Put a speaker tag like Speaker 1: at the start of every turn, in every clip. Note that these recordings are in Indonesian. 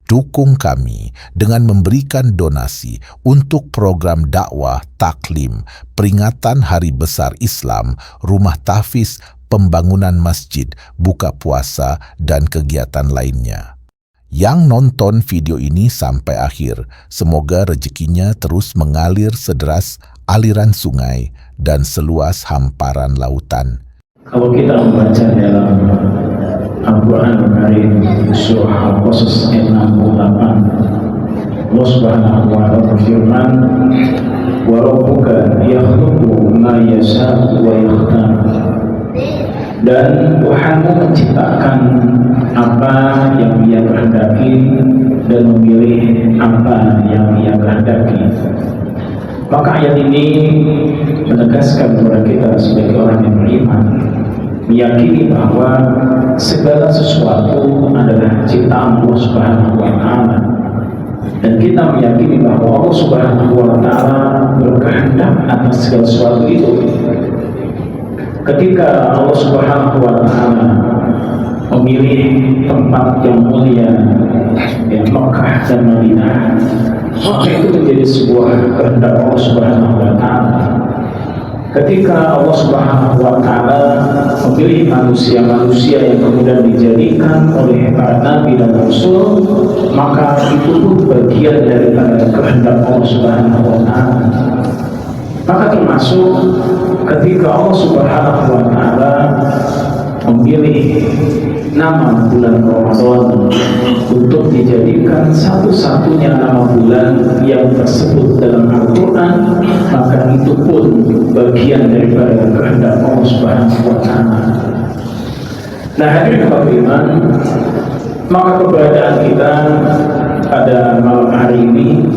Speaker 1: Dukung kami dengan memberikan donasi untuk program dakwah taklim, peringatan Hari Besar Islam, rumah tahfiz, pembangunan masjid, buka puasa, dan kegiatan lainnya. Yang nonton video ini sampai akhir, semoga rezekinya terus mengalir sederas aliran sungai dan seluas hamparan lautan.
Speaker 2: Kalau kita membaca dalam Al-Quran Karim surah Al-Qasas ayat 68, Allah Subhanahu wa ta'ala berfirman, wa rabbuka yakhluqu ma yasha'u wa yakhtar, dan Tuhanmu menciptakan apa yang Ia kehendaki dan memilih apa yang Ia kehendaki. Maka ayat ini menegaskan kepada kita sebagai orang yang beriman, meyakini bahwa segala sesuatu adalah ciptaan Allah Subhanahu wa ta'ala, dan kita meyakini bahwa Allah Subhanahu wa ta'ala berkehendak atas segala sesuatu itu. Ketika Allah Subhanahu wa ta'ala memilih tempat yang mulia, Makkah dan Madinah, maka itu menjadi sebuah kehendak Allah Subhanahu wa ta'ala. Ketika Allah Subhanahu wa ta'ala memilih manusia-manusia yang kemudian dijadikan oleh para nabi dan rasul, maka itu pun bagian daripada kehendak Allah Subhanahu wa ta'ala. Maka termasuk ketika Allah Subhanahu wa ta'ala memilih nama bulan Ramadan untuk dijadikan satu-satunya nama bulan yang tersebut dalam Al-Quran, maka itu pun bagian daripada kehendak Allah Subhanahu wa ta'ala. Nah, hadirin beriman, maka keberadaan kita pada malam hari ini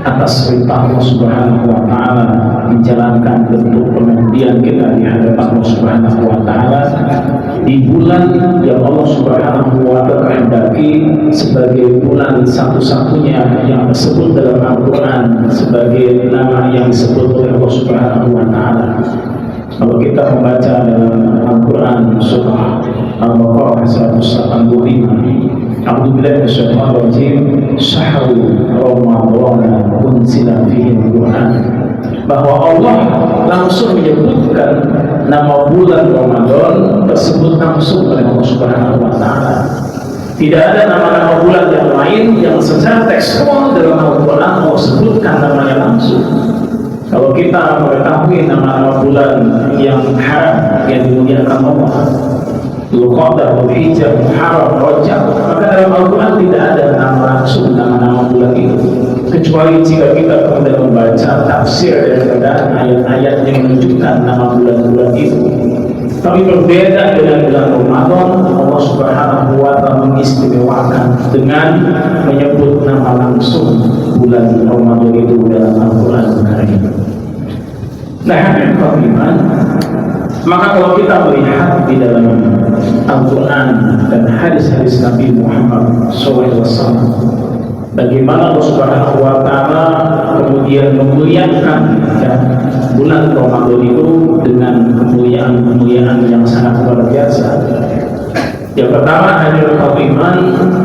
Speaker 2: atas perintah Allah Subhanahu wa ta'ala menjalankan bentuk pengabdian kita di hadapan Allah Subhanahu wa ta'ala di bulan yang Allah Subhanahu wa ta'ala kehendaki sebagai bulan satu-satunya yang disebut dalam Al-Quran sebagai nama yang disebut oleh Allah Subhanahu wa ta'ala. Kalau kita membaca dalam Al-Quran surah Al-Baqarah 185, A'udzubillahi minasyaitonir rajim, syahru Ramadan unzila fihi al-Qur'an, bahwa Allah langsung menyebutkan nama bulan Ramadan tersebut langsung oleh Allah Subhanahu wa ta'ala. Tidak ada nama-nama bulan yang lain yang secara tekstual dalam Al-Quran Allah sebutkan namanya langsung. Kalau kita mengetahui nama-nama bulan yang haram yang dimuliakan Allah, Dzulqa'dah, Dzulhijjah, Muharram, Rajab, maka dalam Al-Quran tidak ada nama langsung nama-nama bulan itu, kecuali jika kita kemudian membaca tafsir daripada ayat-ayat yang menunjukkan nama bulan-bulan itu. Tapi berbeda dengan bulan Ramadan, Allah Subhanahu wa ta'ala mengistimewakan dengan menyebut nama langsung bulan Ramadan itu dalam Al-Quran Karim. Nah, hadirin beriman, maka kalau kita melihat di dalam Al-Quran dan hadis-hadis Nabi Muhammad SAW, bagaimana Allah Subhanahu wa ta'ala kemudian memuliakan bulan Ramadan itu dengan kemuliaan yang sangat luar biasa. Yang pertama, hadirin beriman,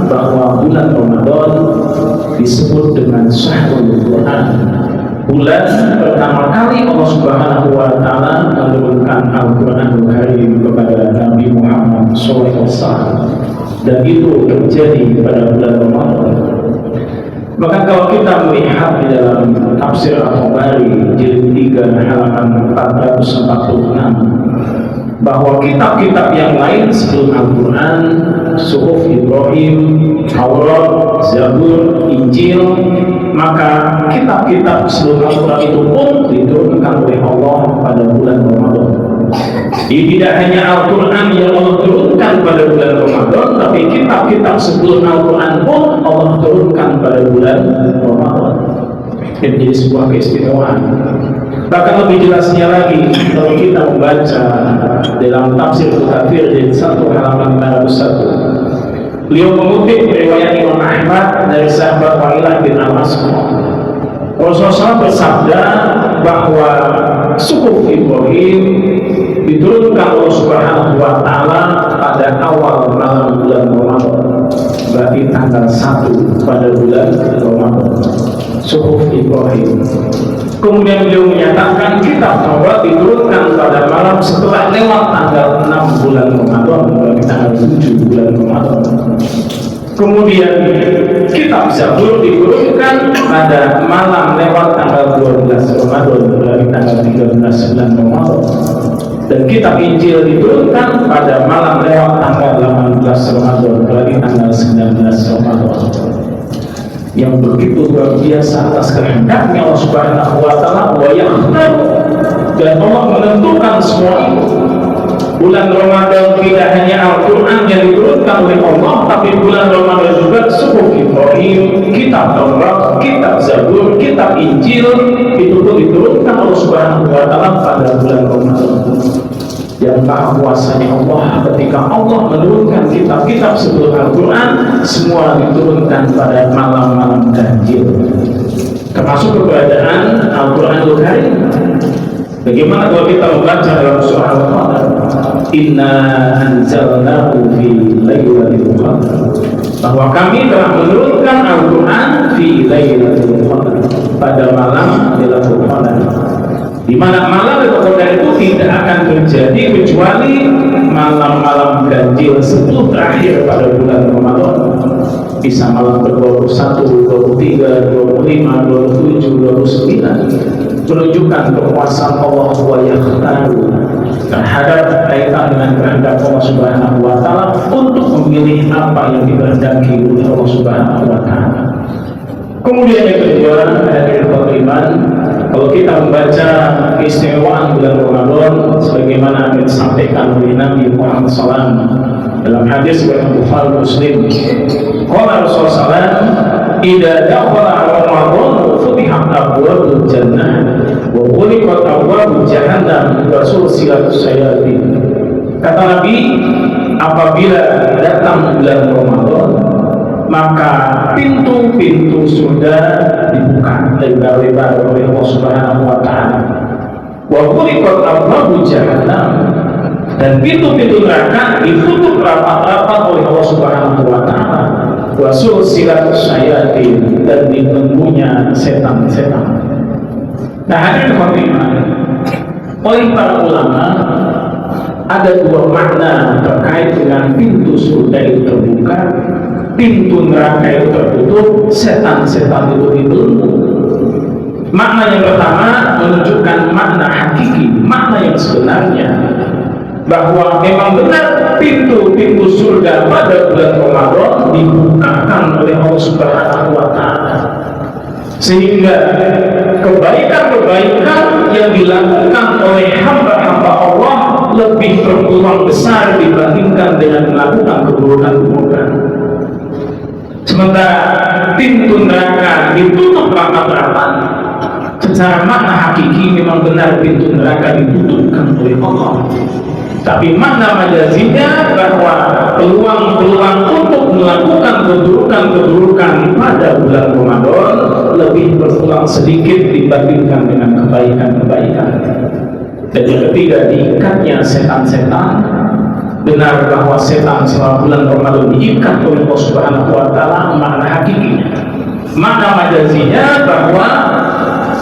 Speaker 2: bahwa bulan Ramadan disebut dengan Syahrul Quran, bulan pertama kali Allah Subhanahu wa ta'ala menurunkan Al-Quran Karim kepada Nabi Muhammad SAW, dan itu terjadi pada bulan Ramadan. Maka kalau kita melihat di dalam tafsir Al-Tabari jilid 3 halaman 446, bahwa kitab-kitab yang lain sebelum Al-Quran, Suhuf Ibrahim, Taurat, Zabur, Injil, maka kitab-kitab sebelum Al-Quran itu pun diturunkan oleh Allah pada bulan Ramadan. Jadi tidak hanya Al-Quran yang Allah turunkan pada bulan Ramadan, tapi kitab-kitab sebelum Al-Quran pun Allah turunkan pada bulan Ramadan. Ini menjadi sebuah keistimewaan. Bahkan lebih jelasnya lagi, kalau kita membaca dalam tafsir Al-Kafir di 1 halaman 501, beliau mengutip riwayat Imam Ahmad dari sahabat Wa'ilah bin Al-Asqa. Rasulullah bersabda bahwa Suhuf Ibrahim diturunkan Allah Subhanahu wa ta'ala pada awal malam bulan Ramadan. berarti tanggal 1 pada bulan Ramadan, Suhuf Ibrahim. Kemudian beliau menyatakan kitab Taurat diturunkan pada malam setelah lewat tanggal 6 bulan Ramadan, berarti tanggal 7 bulan Ramadan. Kemudian kitab Zabur diturunkan pada malam lewat tanggal 12 Ramadan, berarti tanggal 13 bulan Ramadan. Dan kitab Injil diturunkan pada malam lewat tanggal 18 Ramadan, berarti tanggal 19 Ramadan. Yang begitu luar biasa atas kehendaknya Allah Subhanahu wa Ta'ala, dan Allah menentukan semua itu. Bulan Ramadan tidak hanya Al-Quran yang diturunkan oleh Allah, tapi bulan Ramadan juga Suhuf Ibrahim, kitab Taurat, kitab Zabur, kitab Injil, itu pun diturunkan Allah Subhanahu wa Ta'ala pada bulan Ramadan. Yang maha kuasanya Allah, ketika Allah menurunkan kitab-kitab sebelum Al-Quran, semua diturunkan pada malam-malam ganjil, termasuk keberadaan Al-Quranul Karim. Bagaimana kalau kita membaca dalam surah Al-Qadar, inna anzalnahu fi lailatul qadar, bahwa kami telah menurunkan Al-Quran fi lailatul qadar, pada malam Lailatul Qadar, di mana malam Lailatul Qadar itu tidak akan terjadi kecuali malam-malam ganjil 10 terakhir pada bulan Ramadan. Bisa malam ke-21, 23, 25, 27, 29, menunjukkan kekuasaan Allah wa yakhtaru terhadap kaitan dengan kehendak Allah Subhanahu wa Ta'ala untuk memilih apa yang dikehendaki oleh Allah Subhanahu wa Ta'ala. Kemudian yang kedua, dari iman, kalau kita membaca keistimewaan bulan Ramadan sebagaimana yang disampaikan oleh Nabi Muhammad SAW dalam hadis riwayat Bukhari Muslim, qala Rasulullah SAW, idza dakhala Ramadan futihat abwabul jannah wa ghuliqat abwabul jahannam wa sulsilatus syayatin. Kata Nabi, apabila datang bulan Ramadan, maka pintu-pintu surga dibuka lebar-lebar oleh Allah Subhanahu wa Ta'ala. Wa ghuliqat abwabul jahannam, dan pintu-pintu neraka ditutup rapat-rapat oleh Allah Subhanahu wa Ta'ala. Wa sulsilatus syayatin, dan dibelenggunya setan-setan. Nah, hadirin khotimah, oleh para ulama ada dua makna terkait dengan pintu surga itu terbuka, pintu neraka itu tertutup, setan-setan itu dibelenggu. Makna yang pertama menunjukkan makna hakiki, makna yang sebenarnya, bahwa memang benar pintu-pintu surga pada bulan Ramadan dibukakan oleh Allah Subhanahu wa Ta'ala, sehingga kebaikan-kebaikan yang dilakukan oleh hamba-hamba Allah lebih berpeluang besar dibandingkan dengan melakukan keburukan-keburukan. Sementara pintu neraka ditutup rapat-rapat, secara makna hakiki memang benar pintu neraka ditutupkan oleh Allah. Tapi makna majazinya bahwa peluang-peluang untuk melakukan keburukan-keburukan pada bulan Ramadan lebih berpeluang sedikit dibandingkan dengan kebaikan-kebaikan. Dan yang ketiga, diikatnya setan-setan. Benar bahwa setan selama bulan Ramadan diikat oleh Allah Subhanahu wa Ta'ala, makna hakikinya. Makna majazinya bahwa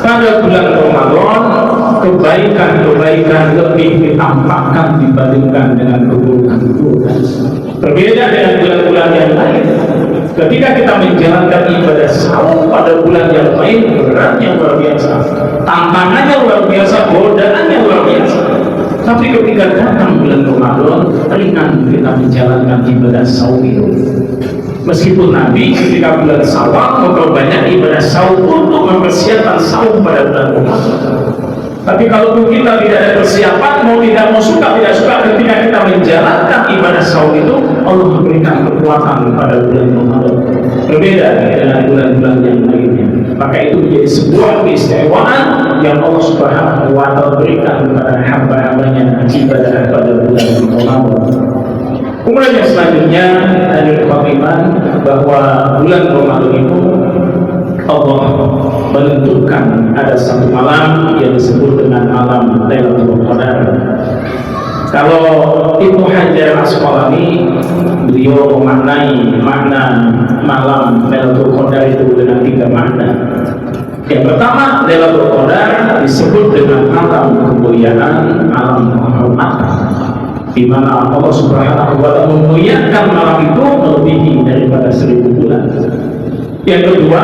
Speaker 2: pada bulan Ramadan kebaikan-kebaikan lebih ditampakkan dibandingkan dengan keburukan-keburukan. Berbeda dengan bulan-bulan yang lain, ketika kita menjalankan ibadah saum pada bulan yang lain, beratnya luar biasa, tantangannya luar biasa, godaannya luar biasa. Tapi ketika datang bulan Ramadan, ringan kita menjalankan ibadah saum itu. Meskipun Nabi ketika bulan Syawal memperbanyak ibadah saum untuk mempersiapkan saum pada bulan Ramadan. Tapi kalau kita tidak ada persiapan, mau tidak mau suka tidak suka, ketika kita menjalankan ibadah saum itu, Allah memberikan kekuatan pada bulan Ramadan. Berbeda dengan bulan-bulan yang lainnya. Maka itu menjadi sebuah keistimewaan yang Allah Subhanahu wa Ta'ala berikan kepada hamba-hambanya ibadah pada bulan Ramadan. Kemudian yang selanjutnya dari iman bahwa bulan Ramadan itu Allah menentukan ada satu malam yang disebut dengan malam Lailatul Qadar. Kalau Ibnu Hajar Al-Asqalani, beliau memaknai makna malam Lailatul Qadar itu dengan 3 makna. Yang pertama, Lailatul Qadar disebut dengan malam kemuliaan, malam hormat, di mana Allah Subhanahu wa Ta'ala memuliakan malam itu melebihi daripada 1000 bulan. Yang kedua,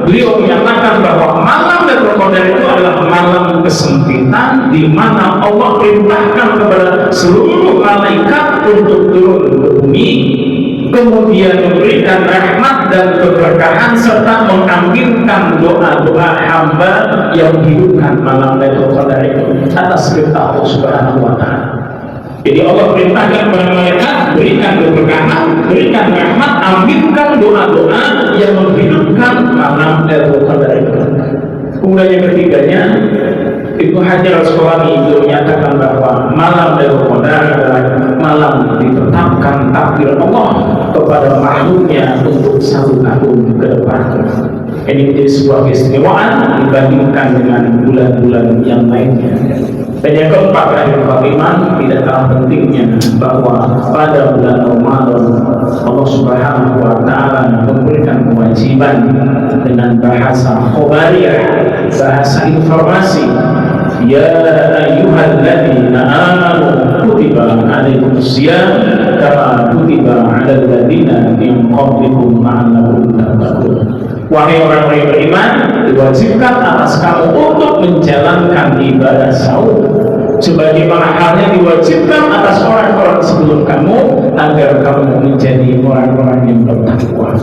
Speaker 2: beliau menyatakan bahwa malam Lailatul Qadar itu adalah malam kesempitan, di mana Allah perintahkan kepada seluruh malaikat untuk turun ke bumi, kemudian memberikan rahmat dan keberkahan serta mengambilkan doa-doa hamba yang menghidupkan malam Lailatul Qadar itu atas perintah Allah Subhanahu wa Ta'ala. Jadi Allah perintahkan kepada malaikat, berikan keberkahan, berikan rahmat, ambilkan doa-doa yang menghidupkan malam Lailatul Qadar itu. Kemudian yang ketiganya, Ibnu Hajar Al-Asqalani itu menyatakan bahwa malam Lailatul Qadar adalah malam ditetapkan takdir Allah kepada makhluknya untuk 1 tahun ke depan. Ini menjadi sebuah keistimewaan dibandingkan dengan bulan-bulan yang lainnya. Dan yang keempat, iman tidak kalah pentingnya bahwa pada bulan Ramadan Allah Subhanahu wa Ta'ala memberikan kewajiban dengan bahasa khobariyah, bahasa informasi. Ya ayyuhalladzina amanu kutiba alaikumus syiyam kama kutiba alal ladzina min qablikum la'allakum tattaqun. Wahai orang-orang yang beriman, diwajibkan atas kamu untuk menjalankan ibadah saum sebagaimana halnya diwajibkan atas orang-orang sebelum kamu agar kamu menjadi orang-orang yang bertakwa.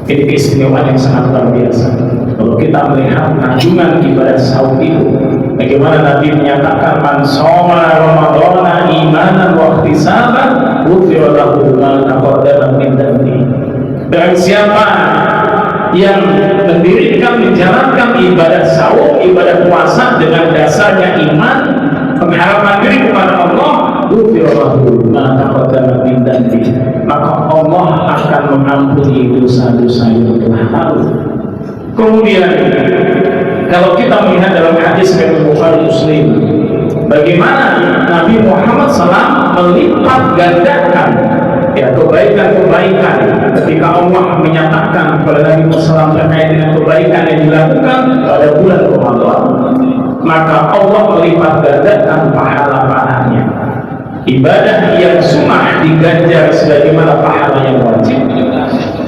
Speaker 2: Ini keistimewaan yang sangat luar biasa. Kalau kita melihat kandungan ibadah saum itu, bagaimana Nabi menyatakan man shoma ramadhana imanan wa ihtisaban ghufira lahu ma taqaddama min dhanbi. Dan siapa yang mendirikan menjalankan ibadah saum, ibadah puasa dengan dasarnya iman, pengharapan diri kepada Allah, ghufira lahu ma taqaddama min dhanbi, maka Allah akan mengampuni dosa-dosa yang telah lalu. Kemudian kalau kita melihat dalam hadis riwayat Bukhari Muslim, bagaimana Nabi Muhammad SAW melipat gandakan kebaikan-kebaikan ketika Allah menyatakan kepada Nabi Muhammad SAW terkait dengan kebaikan yang dilakukan pada bulan Ramadan, maka Allah melipat gandakan pahala-pahalanya. Ibadah yang sunnah diganjar sebagaimana pahala yang wajib.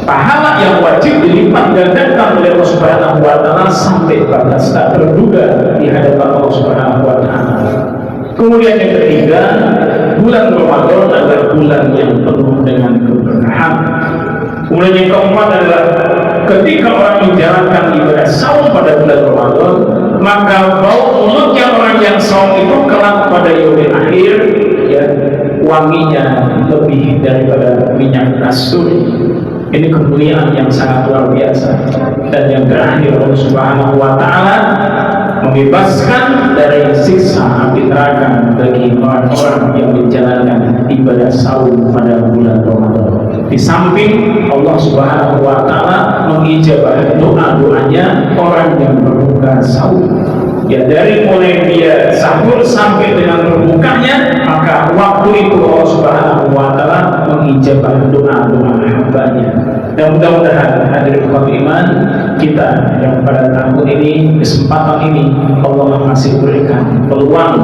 Speaker 2: Pahala yang wajib dilipat gandakan oleh Allah Subhanahu wa Ta'ala sampai batas tak terduga di hadapan Allah Subhanahu wa Ta'ala. Kemudian yang ketiga, bulan Ramadan adalah bulan yang penuh dengan keberkahan. Kemudian yang keempat adalah ketika orang menjalankan ibadah saum pada bulan Ramadan, maka bau mulutnya orang yang saum itu kelak pada yaumil akhir, ya, wanginya lebih daripada minyak kasturi. Ini kemuliaan yang sangat luar biasa. Dan yang terakhir, Allah Subhanahu wa Ta'ala membebaskan dari siksa api neraka bagi orang-orang yang menjalankan ibadah saum pada bulan Ramadan. Di samping Allah Subhanahu wa Ta'ala mengijabah doa-doanya orang yang berbuka saum. Ya, dari mulai dia sahur sampai dengan berbukanya, maka waktu itu Allah Subhanahu wa Ta'ala mengijabah doa-doa hambanya. Dan mudah-mudahan hadirin iman kita yang pada tahun ini, kesempatan ini Allah masih berikan peluang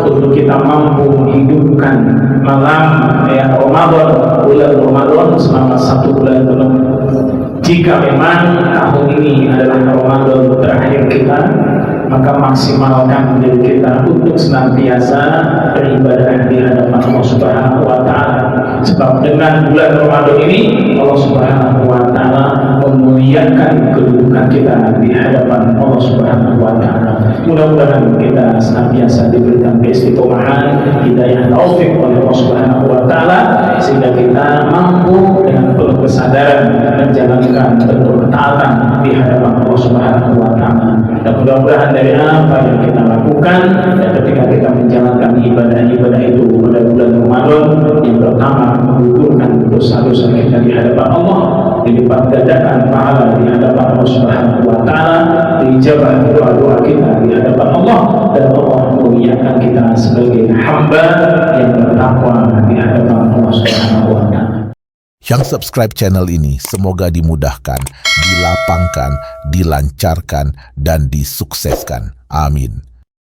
Speaker 2: untuk kita mampu menghidupkan malam Ramadan, bulan Ramadan selama 1 bulan penuh. Jika memang tahun ini adalah Ramadan terakhir kita, maka maksimalkan diri kita untuk senantiasa beribadah di hadapan Allah Subhanahu wa Ta'ala. Sebab dengan bulan Ramadan ini Allah Subhanahu wa Ta'ala memuliakan kedudukan kita di hadapan Allah Subhanahu wa Ta'ala. Mudah-mudahan kita senantiasa diberikan keistiqomahan, hidayah taufik oleh Allah Subhanahu wa Ta'ala, sehingga kita mampu dengan penuh kesadaran menjalankan bentuk ketaatan di di hadapan Allah Subhanahu wa Ta'ala. Dan mudah-mudahan dari apa yang kita lakukan dan ketika kita menjalankan ibadah-ibadah itu pada bulan Ramadan, yang pertama menggugurkan dosa-dosa kita di hadapan Allah, dilipat gandakan pahala di hadapan Allah Subhanahu wa Ta'ala, dijabah doa-doa kita di hadapan Allah, dan Allah memuliakan kita sebagai hamba yang bertakwa di hadapan Allah Subhanahu wa Ta'ala.
Speaker 1: Yang subscribe channel ini semoga dimudahkan, dilapangkan, dilancarkan, dan disukseskan. Amin.